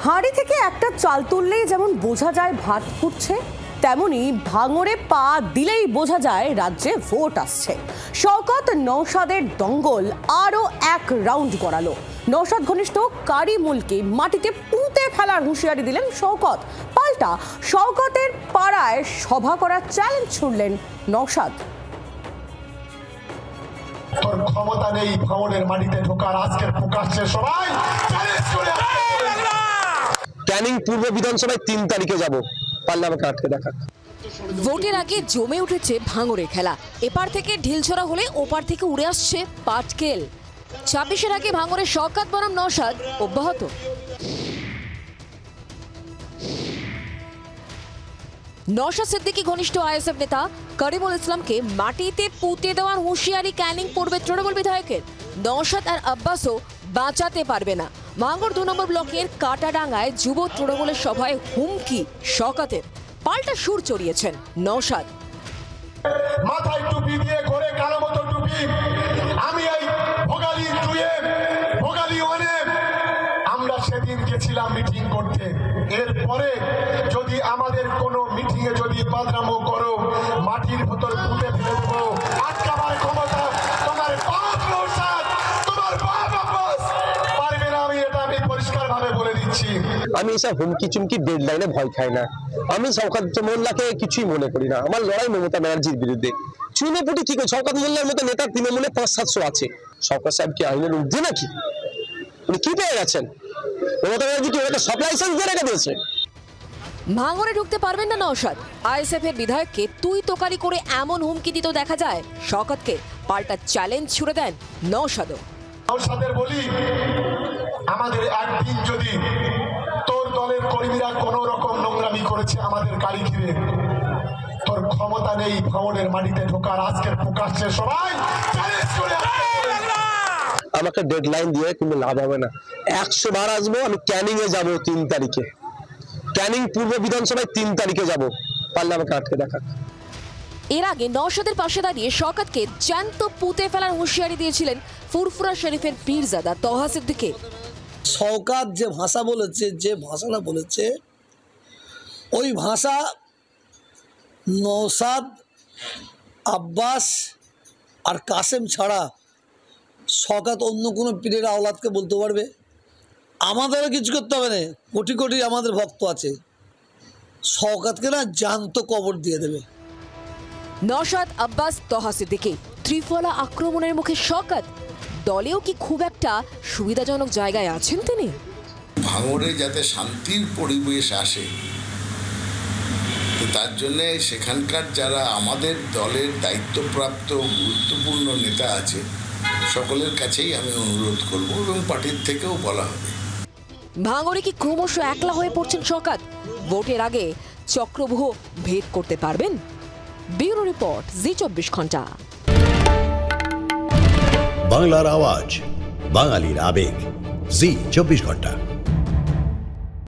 হাঁড়ি থেকে একটা চাল তুললেই যেমন বোঝা যায় ভাত ফুটছে, তেমনি ভাঙরে পা দিলেই বোঝা যায় রাজ্যে ভোট আসছে। শওকত নওশাদের দঙ্গল আরো এক রাউন্ড গড়ালো। নওশাদ ঘনিষ্ঠ কারিমুলকে মাটিতে পুঁতে ফেলার হুঁশিয়ারি দিলেন শওকত। পাল্টা শওকতের পাড়ায় সভা করার চ্যালেঞ্জ ছুড়লেন নওশাদ। তোর ক্ষমতা নেই ভাঙনের মাটিতে ঢোকার, আজকের প্রকাশ্যে সবাই চ্যালেঞ্জ করে ক্যানিং পূর্ব বিধানসভায় ৩ তারিখে যাব, পারলে আমাকে আটকে দেখা। ভোটের আগে জমে উঠেছে ভাঙরের খেলা। এপার থেকে ঢিলছড়া হলে ওপার থেকে উড়ে আসছে পাটকেল। ২৬-এর আগে ভাঙরের শওকত বনাম নওশাদ অব্যাহত। নওশাদ সিদ্দিকী ঘনিষ্ঠ আইএসএফ নেতা করিমুল ইসলামকে মাটিতে পুঁতে দেওয়ার হুঁশিয়ারি ক্যানিং পূর্বের তৃণমূল বিধায়কের। নওশাদ আর আব্বাসও বাঁচাতে পারবে না। ভাঙর ২ নম্বর ব্লকের কাটাডাঙ্গায় যুব তৃণমূলের সভায় হুমকি শওকতের। পাল্টা সুর চড়িয়েছেন নওশাদ। মাথায় টুপি দিয়ে ঘরে কালো মতো টুপি, আমি এই ভোগালী 2-এ ভোগালী 1-এ আমরা সেদিন গেছিলাম মিটিং করতে। এরপরে যদি আমাদের কোনো মিটিং এ যদি বাদরামো করো, মাটির ভেতর পুঁতে ফেলে দেবো। আটকাবার ক্ষমতা তোমার বাপ নওশাদ, তোমার বাপ আব্বাস পারবে না। আমি পরিষ্কার ভাবে বলে দিচ্ছি। আমি এসব হুমকি চুমকি ডেডলাইনে ভয় খাই না। আমি শওকত মোল্লাকে কিছুই মনে করি না। আমার লড়াই মমতা ব্যানার্জির বিরুদ্ধে। চুনোপুটি ঠিক আছে, শওকত মোল্লার মতো নেতা তৃণমূলে ৫-৭০০ আছে। শওকত সাহেব কি আইনের ঊর্ধ্বে নাকি? উনি কি পেয়ে গেছেন? মমতা ব্যানার্জি কি ওটা সব লাইসেন্স দিয়ে রেখে দিয়েছে? ভাঙরে ঢুকতে পারবেন না নওশাদ। আইএসএফ এর বিধায়ককে তুই তোকারি করে এমন হুমকি দিতেও দেখা যায় শওকতকে। পাল্টা চ্যালেঞ্জ ছুড়ে দেন নওশাদও। নওশাদের বলি, আমাদের একদিন যদি তোর দলের কর্মীরা কোন রকম নোংরামি করেছে আমাদের গাড়ি ঘিরে, তোর ক্ষমতা নেই ভাঙনের মাটিতে ঢোকার, আজকের প্রকাশ্যে সবাই চ্যালেঞ্জ করে আমাকে ডেডলাইন দিয়ে কিন্তু লাভ হবে না। ১০০ বার আসবো। আমি ক্যানিং এ যাবো ৩ তারিখে। ক্যানিং পূর্ব বিধানসভায় ৩ তারিখে যাব, পারলে আমাকে আটকে দেখা। এর আগে নওশাদের পাশে দাঁড়িয়ে শওকতকে জ্যান্ত পুঁতে ফেলার হুঁশিয়ারি দিয়েছিলেন ফুরফুরা শরীফের পীরজাদা তহা সিদ্দিকী। শওকত যে ভাষা বলেছে, যে ভাষাটা বলেছে, ওই ভাষা নওশাদ, আব্বাস আর কাসেম ছাড়া শওকত অন্য কোনো পীরের আওলাদকে বলতে পারবে? আমাদেরও কিছু করতে হবে না। কোটি কোটি আমাদের ভক্ত আছে। শওকতকে না জ্যান্ত কবর দিয়ে দেবে। নওশাদ, আব্বাস, তহা সিদ্দিকী ত্রিফলা আক্রমণের মুখে শওকত। দলেও কি খুব একটা সুবিধাজনক জায়গায় আছেন তিনি? ভাঙরে যাতে শান্তির পরিবেশ আসে, তার জন্য সেখানকার যারা আমাদের দলের দায়িত্বপ্রাপ্ত গুরুত্বপূর্ণ নেতা আছে সকলের কাছেই আমি অনুরোধ করব এবং পার্টির থেকেও বলা হবে। ভাঙরে কি ক্রমশ একলা হয়ে পড়ছেন শওকত? ভোটের আগে চক্রব্যূহ ভেদ করতে পারবেন? ব্যুরো রিপোর্ট, জি ২৪ ঘন্টা। বাংলার আওয়াজ, বাঙালির আবেগ, জি ২৪ ঘন্টা।